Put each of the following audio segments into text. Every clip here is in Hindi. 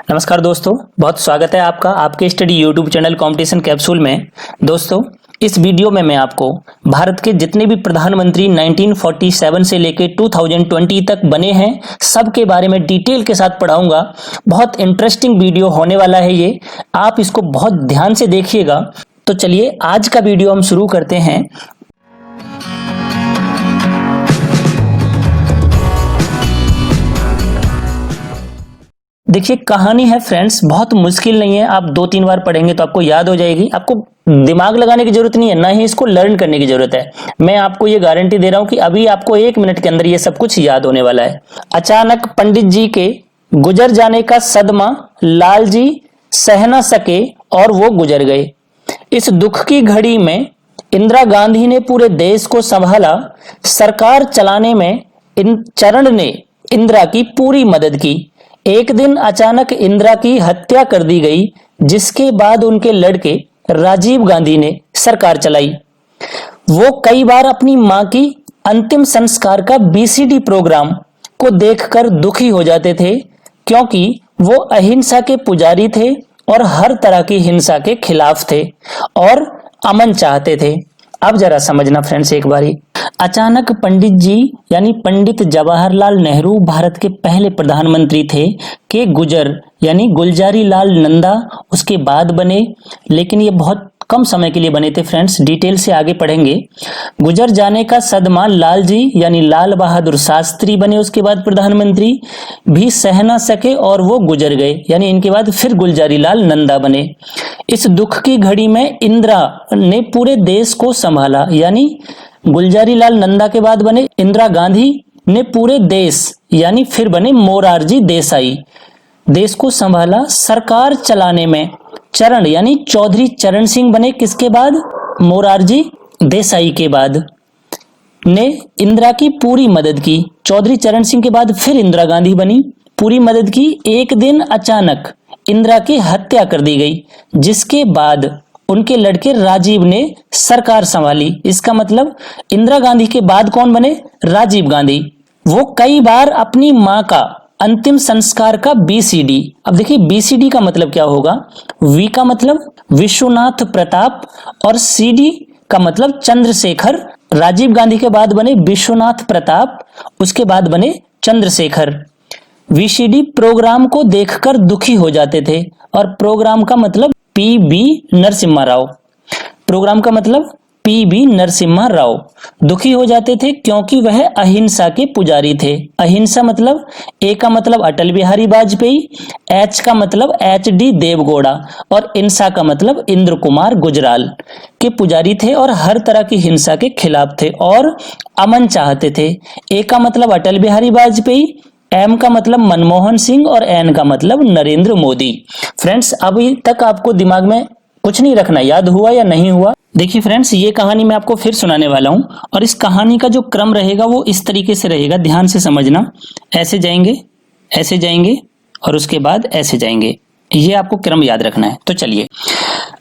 नमस्कार दोस्तों, बहुत स्वागत है आपका आपके study YouTube channel competition capsule में। दोस्तों, इस वीडियो में मैं आपको भारत के जितने भी प्रधानमंत्री 1947 से लेकर 2020 तक बने हैं सब के बारे में डिटेल के साथ पढ़ाऊंगा। बहुत इंटरेस्टिंग वीडियो होने वाला है ये, आप इसको बहुत ध्यान से देखिएगा। तो चलिए आज का वीडियो हम शुरू करते हैं। देखिए, कहानी है फ्रेंड्स, बहुत मुश्किल नहीं है। आप 2-3 बार पढ़ेंगे तो आपको याद हो जाएगी। आपको दिमाग लगाने की जरूरत नहीं है, ना ही इसको लर्न करने की जरूरत है। मैं आपको ये गारंटी दे रहा हूं कि अभी आपको 1 मिनट के अंदर ये सब कुछ याद होने वाला है। अचानक पंडित जी के गुजर जाने का सदमा लाल जी सह न सके और वो गुजर गए। इस दुख की घड़ी में इंदिरा गांधी ने पूरे देश को संभाला। सरकार चलाने में चरण ने इंदिरा की पूरी मदद की। एक दिन अचानक इंदिरा की हत्या कर दी गई, जिसके बाद उनके लड़के राजीव गांधी ने सरकार चलाई। वो कई बार अपनी मां की अंतिम संस्कार का बीसीडी प्रोग्राम को देखकर दुखी हो जाते थे, क्योंकि वो अहिंसा के पुजारी थे और हर तरह की हिंसा के खिलाफ थे और अमन चाहते थे। अब जरा समझना फ्रेंड्स एक बारी। अचानक पंडित जी यानी पंडित जवाहरलाल नेहरू भारत के पहले प्रधानमंत्री थे के गुजर यानी गुलजारी लाल नंदा उसके बाद बने, लेकिन ये बहुत कम समय के लिए बने थे फ्रेंड्स। डिटेल से आगे पढ़ेंगे। गुजर जाने का सदमा लाल जी यानी लाल बहादुर शास्त्री बने, उसके बाद प्रधानमंत्री भी सह न सके और वो गुजर गए, यानी इनके बाद फिर गुलजारी लाल नंदा बने। इस दुख की घड़ी में इंदिरा ने पूरे देश को संभाला, यानी गुलजारी लाल नंदा के बाद बने इंदिरा गांधी ने पूरे देश यानी फिर बने मोरारजी देसाई, देश को संभाला। सरकार चलाने में चरण यानी चौधरी चरण सिंह बने, किसके बाद? मोरारजी देसाई के बाद ने इंदिरा की पूरी मदद की। चौधरी चरण सिंह के बाद फिर इंदिरा गांधी बनी, पूरी मदद की। एक दिन अचानक इंदिरा की हत्या कर दी गई, जिसके बाद उनके लड़के राजीव ने सरकार संभाली। इसका मतलब इंदिरा गांधी के बाद कौन बने? राजीव गांधी। वो कई बार अपनी मां का अंतिम संस्कार का बीसीडी, अब देखिए बीसीडी का मतलब क्या होगा। वी का मतलब विश्वनाथ प्रताप और सीडी का मतलब चंद्रशेखर। राजीव गांधी के बाद बने विश्वनाथ प्रताप, उसके बाद बने चंद्रशेखर। वीसीडी प्रोग्राम को देखकर दुखी हो जाते थे, और प्रोग्राम का मतलब पीबी नरसिम्हा राव। प्रोग्राम का मतलब पीबी नरसिम्हा राव दुखी हो जाते थे, क्योंकि वह अहिंसा के पुजारी थे। अहिंसा मतलब ए का मतलब अटल बिहारी वाजपेयी, एच का मतलब HD देवगौड़ा और इंसा का मतलब इंद्र कुमार गुजराल के पुजारी थे और हर तरह की हिंसा के खिलाफ थे और अमन चाहते थे। ए का मतलब अटल बिहारी वाजपेयी, एम का मतलब मनमोहन सिंह और एन का मतलब नरेंद्र मोदी। फ्रेंड्स, अभी तक आपको दिमाग में कुछ नहीं रखना, याद हुआ या नहीं हुआ? देखिए फ्रेंड्स, ये कहानी मैं आपको फिर सुनाने वाला हूं, और इस कहानी का जो क्रम रहेगा वो इस तरीके से रहेगा, ध्यान से समझना। ऐसे जाएंगे और उसके बाद ऐसे जाएंगे, ये आपको क्रम याद रखना है। तो चलिए।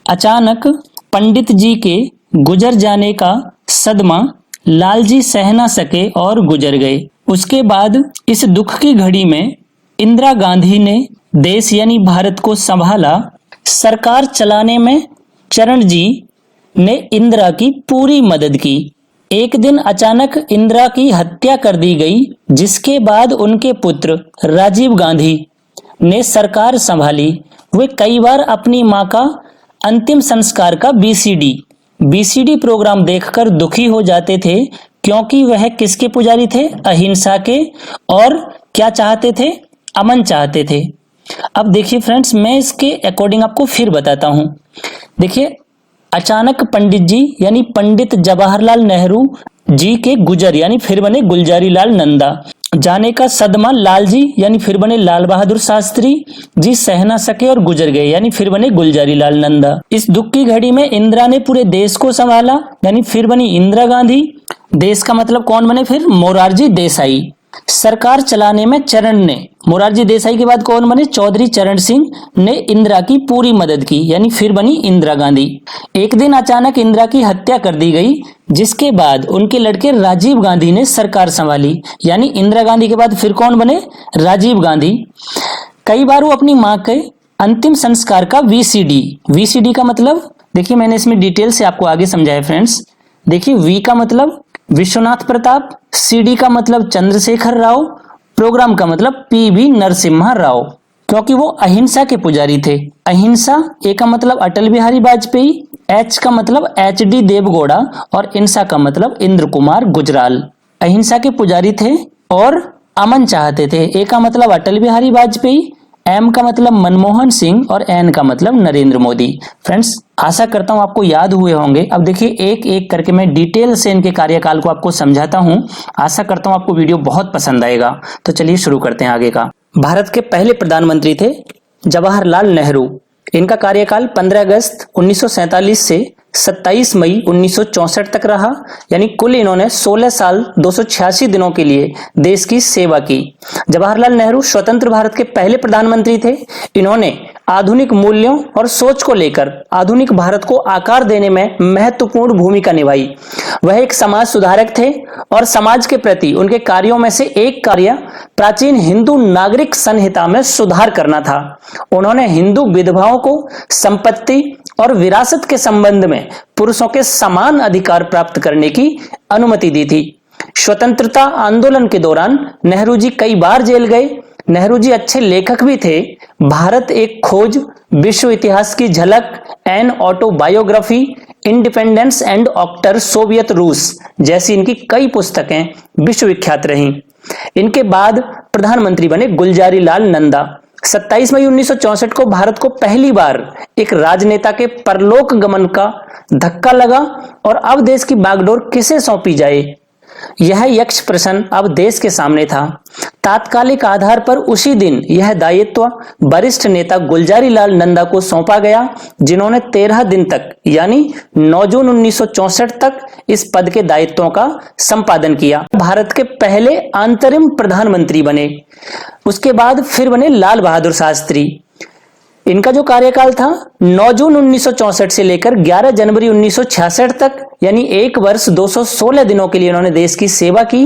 अचानक पंडित जी के गुजर जाने का सदमा लाल जी सह न सके और गुजर गए। उसके बाद इस दुख की घड़ी में इंदिरा गांधी ने देश यानी भारत को संभाला। सरकार चलाने में चरण जी ने इंदिरा की पूरी मदद की। एक दिन अचानक इंदिरा की हत्या कर दी गई, जिसके बाद उनके पुत्र राजीव गांधी ने सरकार संभाली। वे कई बार अपनी मां का अंतिम संस्कार का बीसीडी प्रोग्राम देखकर दुखी हो जाते थे, क्योंकि वह किसके पुजारी थे? अहिंसा के, और क्या चाहते थे? अमन चाहते थे। अब देखिए फ्रेंड्स, मैं इसके अकॉर्डिंग आपको फिर बताता हूं। देखिए, अचानक पंडित जी यानी पंडित जवाहरलाल नेहरू जी के गुजर यानी फिर बने गुलजारी लाल नंदा जाने का सदमा लाल जी यानी फिर बने लाल बहादुर शास्त्री जी सह न सके और गुजर गए, यानी फिर बने गुलजारी लाल नंदा। इस दुख की घड़ी में इंदिरा ने पूरे देश को संभाला, यानी फिर बनी इंदिरा गांधी। देश का मतलब कौन बने फिर? मोरारजी देसाई। सरकार चलाने में चरण ने, मोरारजी देसाई के बाद कौन बने? चौधरी चरण सिंह ने इंदिरा की पूरी मदद की, यानी फिर बनी इंदिरा गांधी। एक दिन अचानक इंदिरा की हत्या कर दी गई, जिसके बाद उनके लड़के राजीव गांधी ने सरकार संभाली, यानी इंदिरा गांधी के बाद फिर कौन बने? राजीव गांधी। कई बार वो अपनी मां के अंतिम संस्कार का वीसीडी का मतलब देखिए, मैंने इसमें डिटेल से आपको आगे समझाया फ्रेंड्स। देखिए, वी का मतलब विश्वनाथ प्रताप, सीडी का मतलब चंद्रशेखर राव, प्रोग्राम का मतलब पीवी नरसिम्हा राव, क्योंकि वो अहिंसा के पुजारी थे। अहिंसा, ए का मतलब अटल बिहारी वाजपेयी, एच का मतलब एच डी देवगौड़ा और इंसा का मतलब इंद्र कुमार गुजराल। अहिंसा के पुजारी थे और अमन चाहते थे। ए का मतलब अटल बिहारी वाजपेयी, एम का मतलब मनमोहन सिंह और एन का मतलब नरेंद्र मोदी। फ्रेंड्स, आशा करता हूं आपको याद हुए होंगे। अब देखिए, एक एक करके मैं डिटेल से इनके कार्यकाल को आपको समझाता हूं। आशा करता हूं आपको वीडियो बहुत पसंद आएगा। तो चलिए शुरू करते हैं आगे का। भारत के पहले प्रधानमंत्री थे जवाहरलाल नेहरू। इनका कार्यकाल 15 अगस्त 1947 से 27 मई 1964 तक रहा, यानी कुल इन्होंने 16 साल 286 दिनों के लिए देश की सेवा की। जवाहरलाल नेहरू स्वतंत्र भारत के पहले प्रधानमंत्री थे। इन्होंने आधुनिक मूल्यों और सोच को लेकर आधुनिक भारत को आकार देने में महत्वपूर्ण भूमिका निभाई। वह एक समाज सुधारक थे और समाज के प्रति उनके कार्यों में से एक कार्य प्राचीन हिंदू नागरिक संहिता में सुधार करना था। उन्होंने हिंदू विधवाओं को संपत्ति और विरासत के संबंध में पुरुषों के समान अधिकार प्राप्त करने की अनुमति दी थी। स्वतंत्रता आंदोलन के दौरान नेहरू जी कई बार जेल गए। नेहरू जी अच्छे लेखक भी थे। भारत एक खोज, विश्व इतिहास की झलक, an autobiography, independence and after Soviet रूस जैसी इनकी कई पुस्तकें विश्वविख्यात रहीं। इनके बाद प्रधानमंत्री बने गुलजारी लाल नंदा। 27 मई 1964 को भारत को पहली बार एक राजनेता के परलोक गमन का धक्का लगा और अब देश की बागडोर किसे सौंपी जाए, यह यक्ष प्रश्न अब देश के सामने था। तात्कालिक आधार पर उसी दिन यह दायित्व वरिष्ठ नेता गुलजारी लाल नंदा को सौंपा गया, जिन्होंने 13 दिन तक यानी 9 जून 1964 तक इस पद के दायित्वों का संपादन किया। भारत के पहले अंतरिम प्रधानमंत्री बने। उसके बाद फिर बने लाल बहादुर शास्त्री। इनका जो कार्यकाल था 9 जून 1964 से लेकर 11 जनवरी 1966 तक, यानी 1 वर्ष 216 दिनों के लिए इन्होंने देश की सेवा की।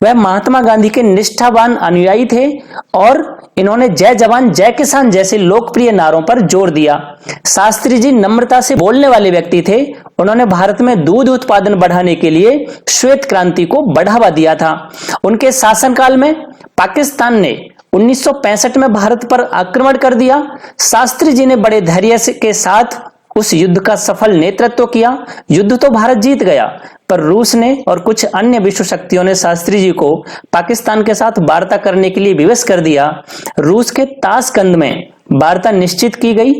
वह महात्मा गांधी के निष्ठावान अनुयायी थे और इन्होंने जय जवान जय किसान जैसे लोकप्रिय नारों पर जोर दिया। शास्त्री जी नम्रता से बोलने वाले व्यक्ति थे। उन्होंने भारत में दूध उत्पादन बढ़ाने के लिए श्वेत क्रांति को बढ़ावा दिया था। उनके शासनकाल में पाकिस्तान ने 1965 में भारत पर आक्रमण कर दिया। शास्त्री जी ने बड़े धैर्य के साथ उस युद्ध का सफल नेतृत्व किया। युद्ध तो भारत जीत गया, पर रूस ने और कुछ अन्य विश्व शक्तियों ने शास्त्री जी को पाकिस्तान के साथ वार्ता करने के लिए विवश कर दिया। रूस के ताशकंद में वार्ता निश्चित की गई।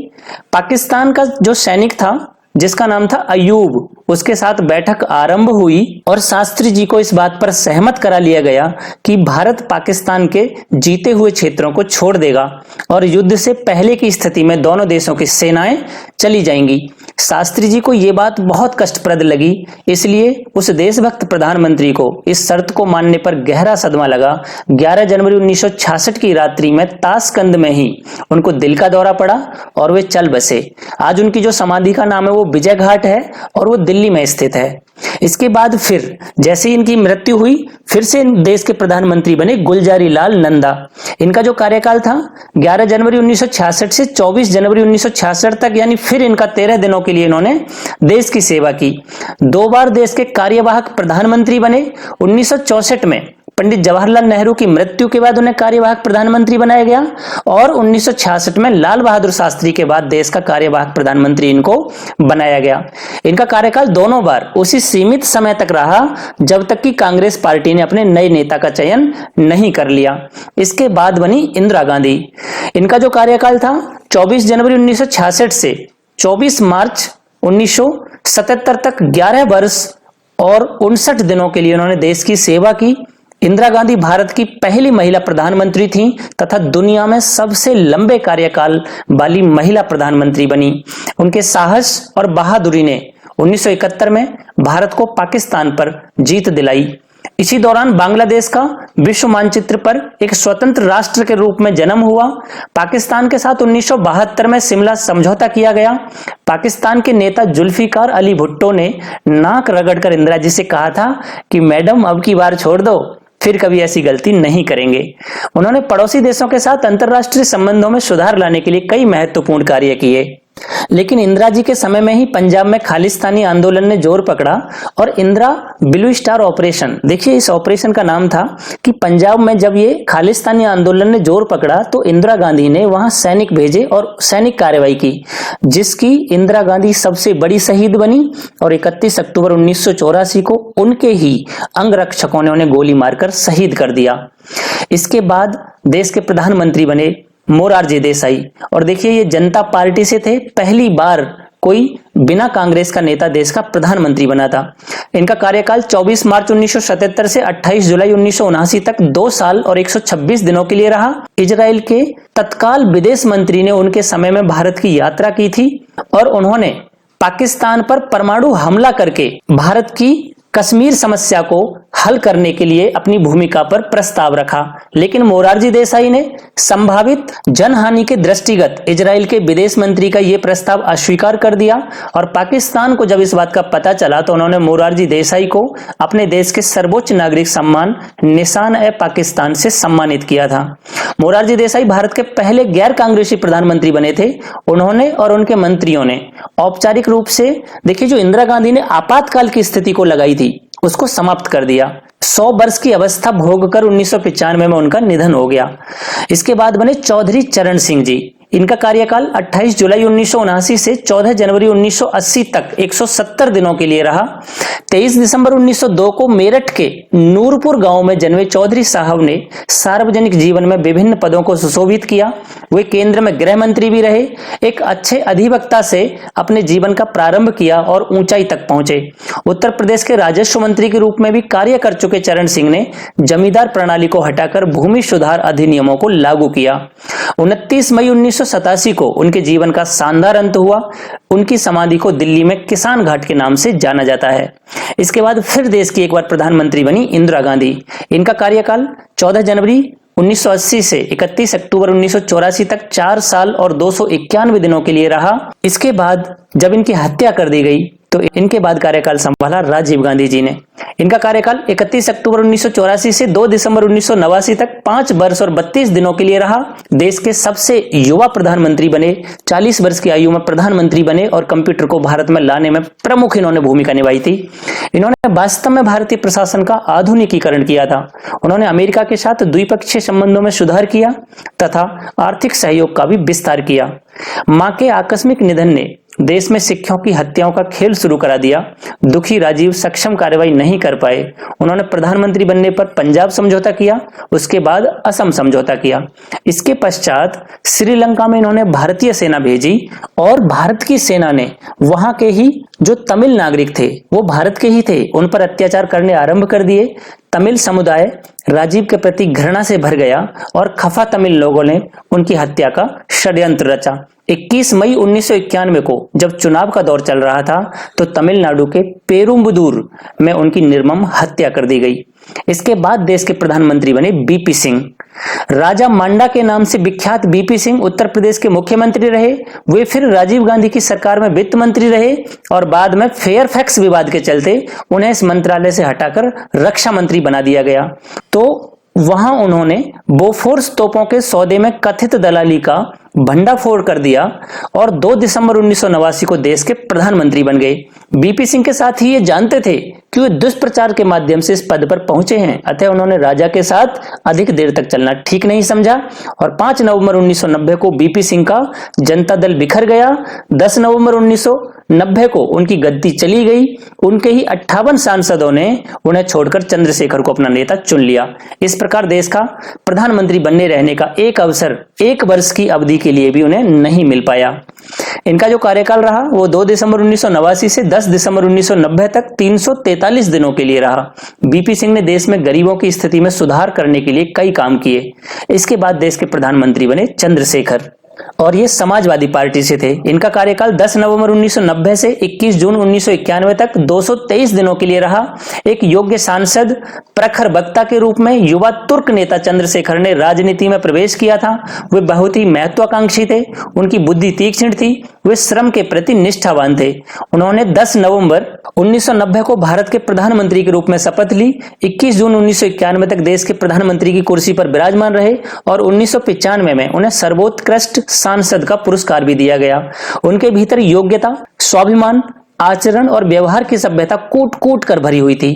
पाकिस्तान का जो सैनिक था जिसका नाम था अयूब, उसके साथ बैठक आरंभ हुई और शास्त्री जी को इस बात पर सहमत करा लिया गया कि भारत पाकिस्तान के जीते हुए क्षेत्रों को छोड़ देगा और युद्ध से पहले की स्थिति में दोनों देशों की सेनाएं चली जाएंगी। शास्त्री जी को यह बात बहुत कष्टप्रद लगी, इसलिए उस देशभक्त प्रधानमंत्री को इस शर्त को मानने पर गहरा सदमा लगा। 11 जनवरी 1966 की रात्रि में ताशकंद में ही उनको दिल का दौरा पड़ा और वे चल बसे। आज उनकी जो समाधि का नाम है वो विजय घाट है और वो दिल्ली में स्थित है। इसके बाद फिर जैसे इनकी मृत्यु हुई, फिर से देश के प्रधानमंत्री बने गुलजारी लाल नंदा। इनका जो कार्यकाल था 11 जनवरी 1966 से 24 जनवरी 1966 तक, यानी फिर इनका 13 दिनों के लिए इन्होंने देश की सेवा की। 2 बार देश के कार्यवाहक प्रधानमंत्री बने। 1964 में पंडित जवाहरलाल नेहरू की मृत्यु के बाद उन्हें कार्यवाहक प्रधानमंत्री बनाया गया और 1966 में लाल बहादुर शास्त्री के बाद देश का कार्यवाहक प्रधानमंत्री इनको बनाया गया। इनका कार्यकाल दोनों बार उसी सीमित समय तक रहा जब तक कि कांग्रेस पार्टी ने अपने नए नेता का चयन नहीं कर लिया। इसके बाद बनी इंदिरा गांधी। इनका जो कार्यकाल था 24 जनवरी 1966 से 24 मार्च 1977 तक 11 वर्ष और 59 दिनों के लिए उन्होंने देश की सेवा की। इंदिरा गांधी भारत की पहली महिला प्रधानमंत्री थीं तथा दुनिया में सबसे लंबे कार्यकाल वाली महिला प्रधानमंत्री बनी। उनके साहस और बहादुरी ने 1971 में भारत को पाकिस्तान पर जीत दिलाई। इसी दौरान बांग्लादेश का विश्व मानचित्र पर एक स्वतंत्र राष्ट्र के रूप में जन्म हुआ। पाकिस्तान के साथ 1972 में शिमला समझौता किया गया। पाकिस्तान के नेता जुल्फिकार अली भुट्टो ने नाक रगड़कर इंदिरा जी से कहा था कि मैडम अब की बार छोड़ दो, फिर कभी ऐसी गलती नहीं करेंगे। उन्होंने पड़ोसी देशों के साथ अंतर्राष्ट्रीय संबंधों में सुधार लाने के लिए कई महत्वपूर्ण कार्य किए। लेकिन इंदिरा जी के समय में ही पंजाब में खालिस्तानी आंदोलन ने जोर पकड़ा और इंदिरा ब्लू स्टार ऑपरेशन, देखिए इस ऑपरेशन का नाम था कि पंजाब में जब ये खालिस्तानी आंदोलन ने जोर पकड़ा तो इंदिरा गांधी ने वहां सैनिक भेजे और सैनिक कार्रवाई की, जिसकी इंदिरा गांधी सबसे बड़ी शहीद बनी और 31 अक्टूबर 1984 को उनके ही अंगरक्षकों ने उन्हें गोली मारकर शहीद कर दिया। इसके बाद देश के प्रधानमंत्री बने मोरारजी देसाई, और देखिए ये जनता पार्टी से थे, पहली बार कोई बिना कांग्रेस का नेता देश का प्रधानमंत्री बना था। इनका कार्यकाल 24 मार्च 1977 से 28 जुलाई 1979 तक 2 साल और 126 दिनों के लिए रहा। इजराइल के तत्काल विदेश मंत्री ने उनके समय में भारत की यात्रा की थी और उन्होंने पाकिस्तान पर परमाणु हमला करके भारत की कश्मीर समस्या को हल करने के लिए अपनी भूमिका पर प्रस्ताव रखा। लेकिन मोरारजी देसाई ने संभावित जनहानि के दृष्टिगत इजराइल के विदेश मंत्री का यह प्रस्ताव अस्वीकार कर दिया और पाकिस्तान को जब इस बात का पता चला तो उन्होंने मोरारजी देसाई को अपने देश के सर्वोच्च नागरिक सम्मान निशान-ए-पाकिस्तान से सम्मानित किया था। मोरारजी देसाई भारत के पहले गैर कांग्रेसी प्रधानमंत्री बने थे। उन्होंने और उनके मंत्रियों ने औपचारिक रूप से, देखिए जो इंदिरा गांधी ने आपातकाल की स्थिति को लगाई थी उसको समाप्त कर दिया। 100 वर्ष की अवस्था भोगकर 1995 में उनका निधन हो गया। इसके बाद बने चौधरी चरण सिंह जी। इनका कार्यकाल 28 जुलाई 1979 से 14 जनवरी 1980 तक 170 दिनों के लिए रहा। 23 दिसंबर 1902 को मेरठ के नूरपुर गांव में जन्मे चौधरी साहब ने सार्वजनिक जीवन में विभिन्न पदों को सुशोभित किया। वे केंद्र में गृह मंत्री भी रहे। एक अच्छे अधिवक्ता से अपने जीवन का प्रारंभ किया और ऊंचाई तक पहुंचे। उत्तर प्रदेश के राजस्व मंत्री के रूप में भी कार्य कर चुके चरण सिंह ने जमींदार प्रणाली को हटाकर भूमि सुधार अधिनियमों को लागू किया। 29 मई 1987 को उनके जीवन का शानदार अंत हुआ। उनकी समाधि को दिल्ली में किसान घाट के नाम से जाना जाता है। इसके बाद फिर देश की एक बार प्रधानमंत्री बनी इंदिरा गांधी। इनका कार्यकाल 14 जनवरी 1980 से 31 अक्टूबर 1984 तक 4 साल और 291 दिनों के लिए रहा। इसके बाद जब इनकी हत्या कर दी गई तो इनके बाद कार्यकाल संभाला राजीव गांधी जी ने। इनका कार्यकाल 31 अक्टूबर 1984 से 2 दिसंबर 1989 तक 5 वर्ष और 32 दिनों के लिए रहा। देश के सबसे युवा प्रधानमंत्री बने, 40 वर्ष की आयु में प्रधानमंत्री बने और कंप्यूटर को भारत में लाने में प्रमुख इन्होंने भूमिका निभाई थी। इन्होंने वास्तव में भारतीय प्रशासन का आधुनिकीकरण किया था। उन्होंने अमेरिका के साथ द्विपक्षीय संबंधों में सुधार किया तथा आर्थिक सहयोग का भी विस्तार किया। मां के आकस्मिक निधन ने देश में सिखों की हत्याओं का खेल शुरू करा दिया। दुखी राजीव सक्षम कार्रवाई नहीं कर पाए। उन्होंने प्रधानमंत्री बनने पर पंजाब समझौता किया, उसके बाद असम समझौता किया। इसके पश्चात श्रीलंका में इन्होंने भारतीय सेना भेजी और भारत की सेना ने वहां के ही जो तमिल नागरिक थे वो भारत के ही थे, उन पर अत्याचार करने आरंभ कर दिए। तमिल समुदाय राजीव के प्रति घृणा से भर गया और खफा तमिल लोगों ने उनकी हत्या का षड्यंत्र रचा। 21 मई 1991 को जब चुनाव का दौर चल रहा था तो तमिलनाडु के पेरुम्बदूर में उनकी निर्मम हत्या कर दी गई। इसके बाद देश के प्रधानमंत्री बने बीपी सिंह। राजा मांडा के नाम से विख्यात बीपी सिंह उत्तर प्रदेश के मुख्यमंत्री रहे। वे फिर राजीव गांधी की सरकार में वित्त मंत्री रहे और बाद में फेयरफैक्स विवाद के चलते उन्हें इस मंत्रालय से हटाकर रक्षा मंत्री बना दिया गया। तो वहां उन्होंने बोफोर्स तोपों के सौदे में कथित दलाली का भंडाफोड़ कर दिया और 2 दिसंबर 1989 को देश के प्रधानमंत्री बन गए। बीपी सिंह के साथ ही ये जानते थे कि वे दुष्प्रचार के माध्यम से इस पद पर पहुंचे हैं, अतः उन्होंने राजा के साथ अधिक देर तक चलना ठीक नहीं समझा और 5 नवंबर 1990 को बीपी सिंह का जनता दल बिखर गया। 10 नवंबर 1990 को उनकी गद्दी चली गई। उनके ही 58 सांसदों ने उन्हें छोड़कर चंद्रशेखर को अपना नेता चुन लिया। इस प्रकार देश का प्रधानमंत्री बनने रहने का एक अवसर 1 वर्ष की अवधि के लिए भी उन्हें नहीं मिल पाया। इनका जो कार्यकाल रहा वो 2 दिसंबर 1989 से 10 दिसंबर 1990 तक 343 दिनों के लिए रहा। बीपी सिंह ने देश में गरीबों की स्थिति में सुधार करने के लिए कई काम किए। इसके बाद देश के प्रधानमंत्री बने चंद्रशेखर। और ये समाजवादी पार्टी से थे। इनका कार्यकाल 10 नवंबर 1990 से 21 जून 1991 तक 223 दिनों के लिए रहा। एक योग्य सांसद, प्रखर वक्ता के रूप में युवा तुर्क नेता चंद्रशेखर ने राजनीति में प्रवेश किया था। वे बहुत ही महत्वाकांक्षी थे, उनकी बुद्धि तीक्ष्ण थी, वे श्रम के प्रति निष्ठावान थे। उन्होंने 10 नवंबर 1990 को भारत के प्रधानमंत्री के रूप में शपथ ली। 21 जून 1991 तक देश के प्रधानमंत्री की कुर्सी पर विराजमान रहे और 1995 में उन्हें सर्वोत्कृष्ट सांसद का पुरस्कार भी दिया गया। उनके भीतर योग्यता, स्वाभिमान, आचरण और व्यवहार की सभ्यता कूट कूट कर भरी हुई थी।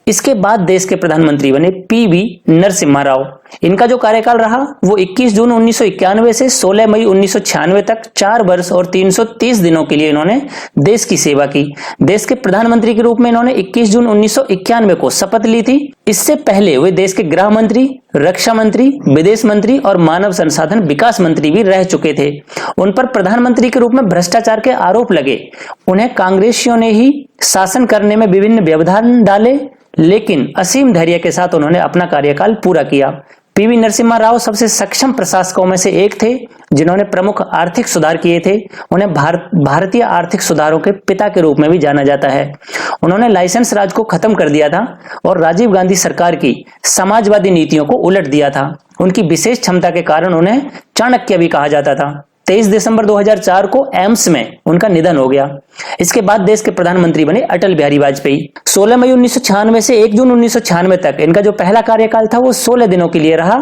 इसके बाद देश के प्रधानमंत्री बने पीवी नरसिम्हा राव। इनका जो कार्यकाल रहा वो 21 जून 1991 से 16 मई 1996 तक 4 वर्ष और 330 दिनों के लिए इन्होंने देश की सेवा की। देश के प्रधानमंत्री के रूप में इन्होंने 21 जून 1991 को शपथ ली थी। इससे पहले वे देश के गृह मंत्री, रक्षा मंत्री, विदेश मंत्री और मानव संसाधन विकास मंत्री भी रह चुके थे। उन पर प्रधानमंत्री के रूप में भ्रष्टाचार के आरोप लगे। उन्हें कांग्रेसियों ने ही शासन करने में विभिन्न व्यवधान डाले, लेकिन असीम धैर्य के साथ उन्होंने अपना कार्यकाल पूरा किया। पीवी नरसिम्हा राव सबसे सक्षम प्रशासकों में से एक थे जिन्होंने प्रमुख आर्थिक सुधार किए थे। उन्हें भारतीय आर्थिक सुधारों के पिता के रूप में भी जाना जाता है। उन्होंने लाइसेंस राज को खत्म कर दिया था और राजीव गांधी सरकार की समाजवादी नीतियों को उलट दिया था। उनकी विशेष क्षमता के कारण उन्हें चाणक्य भी कहा जाता था। 23 दिसंबर 2004 को एम्स में उनका निधन हो गया। इसके बाद देश के प्रधानमंत्री बने अटल बिहारी वाजपेयी। 16 मई 1996 से 1 जून 1996 तक इनका जो पहला कार्यकाल था वो 16 दिनों के लिए रहा।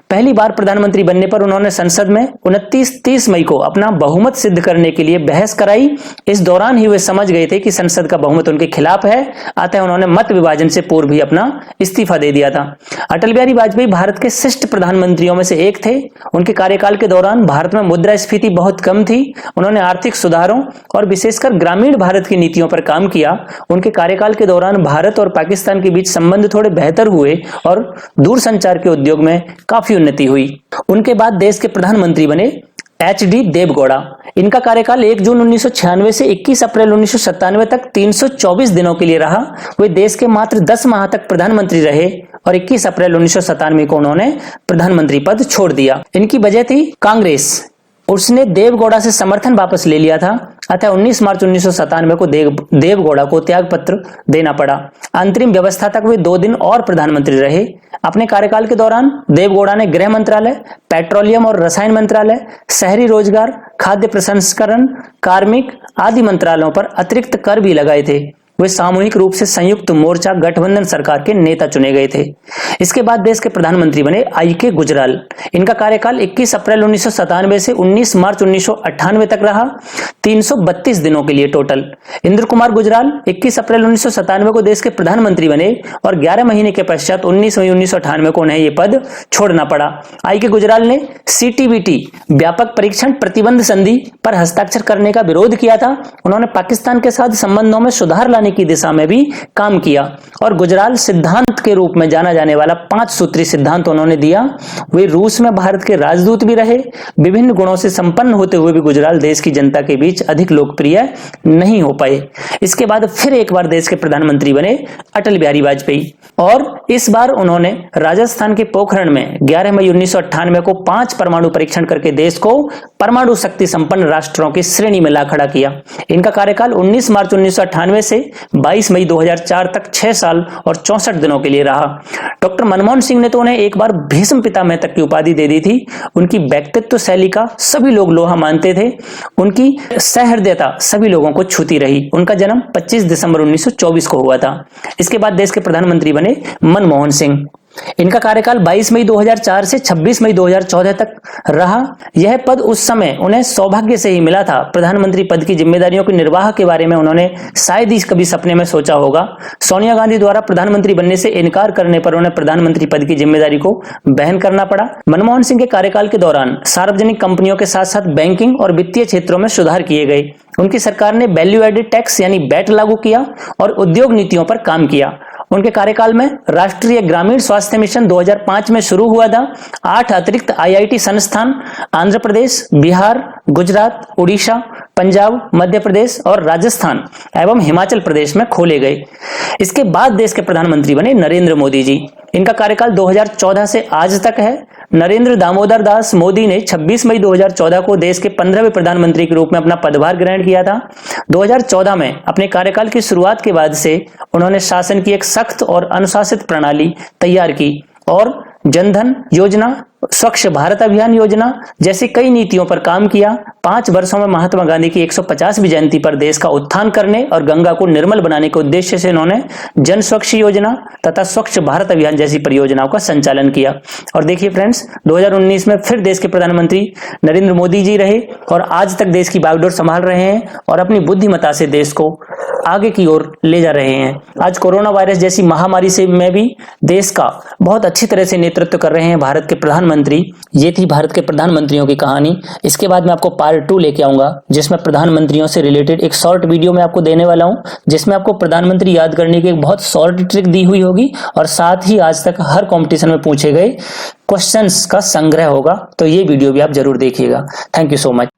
पहली बार प्रधानमंत्री बनने पर उन्होंने संसद में 29-30 मई को अपना बहुमत सिद्ध करने के लिए बहस कराई। इस दौरान ही वे समझ गए थे कि संसद का बहुमत उनके खिलाफ है, अतः उन्होंने मत विभाजन से पूर्व ही अपना इस्तीफा दे दिया था। अटल बिहारी वाजपेयी भारत के शिष्ट प्रधानमंत्रियों में से एक थे। उनके कार्यकाल के दौरान भारत में मुद्रास्फीति बहुत कम थी। उन्होंने आर्थिक सुधारों और विशेषकर ग्रामीण भारत की नीतियों पर काम किया। उनके कार्यकाल के दौरान भारत और पाकिस्तान के बीच संबंध थोड़े बेहतर हुए और दूरसंचार के उद्योग में काफी उन्नति हुई। उनके बाद देश के प्रधानमंत्री बने एच.डी. देवगौड़ा। इनका कार्यकाल 1 जून 1996 से 21 अप्रैल 1997 तक 324 दिनों के लिए रहा। वे देश के मात्र 10 माह तक प्रधानमंत्री रहे और 21 अप्रैल 1997 को उन्होंने प्रधानमंत्री पद छोड़ दिया। इनकी वजह थी कांग्रेस। उसने देवगौड़ा से समर्थन वापस ले लिया था, अतः 19 मार्च 1997 को देवगौड़ा को त्यागपत्र देना पड़ा। अंतरिम व्यवस्था तक वे 2 दिन और प्रधानमंत्री रहे। अपने कार्यकाल के दौरान देवगौड़ा ने गृह मंत्रालय, पेट्रोलियम और रसायन मंत्रालय, शहरी रोजगार, खाद्य प्रसंस्करण, कार्मिक आदि मंत्रालयों पर अतिरिक्त कर भी लगाए थे। वे सामूहिक रूप से संयुक्त मोर्चा गठबंधन सरकार के नेता चुने गए थे। इसके बाद देश के प्रधानमंत्री बने आई.के. गुजराल। इनका कार्यकाल 21 अप्रैल 1997 से 19 मार्च 1998 तक रहा, 332 दिनों के लिए टोटल। इंद्र कुमार गुजराल 21 अप्रैल 1997 को देश के प्रधानमंत्री बने और 11 महीने के पश्चात 19 मई 1998 को उन्हें यह पद छोड़ना पड़ा। आई.के. गुजराल ने सीटीबीटी व्यापक परीक्षण प्रतिबंध संधि पर हस्ताक्षर करने का विरोध किया था। उन्होंने पाकिस्तान के साथ संबंधों में सुधार लाने की दिशा में भी काम किया और गुजराल सिद्धांत के रूप में जाना जाने वाला 5 सूत्री सिद्धांत उन्होंने दिया। वे रूस में भारत के राजदूत भी रहे। विभिन्न गुणों से संपन्न होते हुए भी गुजराल देश की जनता के बीच अधिक लोकप्रिय नहीं हो पाए। इसके बाद फिर एक बार देश के प्रधानमंत्री बने अटल बिहारी वाजपेयी और इस बार उन्होंने राजस्थान के पोखरण में 11 मई 1998 को 5 परमाणु परीक्षण करके देश को परमाणु शक्ति संपन्न राष्ट्रों की श्रेणी में ला खड़ा किया। इनका कार्यकाल 19 मार्च 1998 से 22 मई 2004 तक 6 साल और 64 दिनों के लिए रहा। डॉक्टर मनमोहन सिंह ने तो उन्हें एक बार भीष्म पितामह तक की उपाधि दे दी थी। उनकी व्यक्तित्व शैली का सभी लोग लोहा मानते थे। उनकी सहृदयता सभी लोगों को छूती रही। उनका जन्म 25 दिसंबर 1924 को हुआ था। इसके बाद देश के प्रधानमंत्री बने मनमोहन सिंह। इनका कार्यकाल 22 मई 2004 से 26 मई 2014 तक रहा। यह पद उस समय उन्हें सौभाग्य से ही मिला था। प्रधानमंत्री पद की जिम्मेदारियों के निर्वाह के बारे में उन्होंने शायद ही कभी सपने में सोचा होगा। सोनिया गांधी द्वारा प्रधानमंत्री बनने से इनकार करने पर उन्हें प्रधानमंत्री पद की जिम्मेदारी को वहन करना पड़ा। मनमोहन सिंह के कार्यकाल के दौरान सार्वजनिक कंपनियों के साथ साथ बैंकिंग और वित्तीय क्षेत्रों में सुधार किए गए। उनकी सरकार ने वैल्यू एडेड टैक्स यानी वैट लागू किया और उद्योग नीतियों पर काम किया। उनके कार्यकाल में राष्ट्रीय ग्रामीण स्वास्थ्य मिशन 2005 में शुरू हुआ था। 8 अतिरिक्त आईआईटी संस्थान आंध्र प्रदेश, बिहार, गुजरात, उड़ीसा, पंजाब, मध्य प्रदेश और राजस्थान एवं हिमाचल प्रदेश में खोले गए। इसके बाद देश के प्रधानमंत्री बने नरेंद्र मोदी जी। इनका कार्यकाल 2014 से आज तक है। नरेंद्र दामोदर दास मोदी ने 26 मई 2014 को देश के 15वें प्रधानमंत्री के रूप में अपना पदभार ग्रहण किया था। 2014 में अपने कार्यकाल की शुरुआत के बाद से उन्होंने शासन की एक सख्त और अनुशासित प्रणाली तैयार की और जनधन योजना, स्वच्छ भारत अभियान योजना जैसी कई नीतियों पर काम किया। 5 वर्षों में महात्मा गांधी की 150वीं जयंती पर देश का उत्थान करने और गंगा को निर्मल बनाने के उद्देश्य से इन्होंने जन स्वच्छ योजना तथा स्वच्छ भारत अभियान जैसी परियोजनाओं का संचालन किया। और देखिए फ्रेंड्स, 2019 में फिर देश के प्रधानमंत्री नरेंद्र मोदी जी रहे और आज तक देश की बागडोर संभाल रहे हैं और अपनी बुद्धिमत्ता से देश को आगे की ओर ले जा रहे हैं। आज कोरोना वायरस जैसी महामारी से में भी देश का बहुत अच्छी तरह से नेतृत्व कर रहे हैं भारत के प्रधानमंत्री। ये थी भारत के प्रधानमंत्रियों की कहानी। इसके बाद मैं आपको पार्ट 2 लेके आऊंगा जिसमें प्रधानमंत्रियों से रिलेटेड एक शॉर्ट वीडियो मैं आपको देने वाला हूं, जिसमें आपको प्रधानमंत्री याद करने की एक बहुत शॉर्ट ट्रिक दी हुई होगी और साथ ही आज तक हर कंपटीशन में पूछे गए क्वेश्चंस का संग्रह होगा। तो ये वीडियो भी आप जरूर देखिएगा। Thank you so much.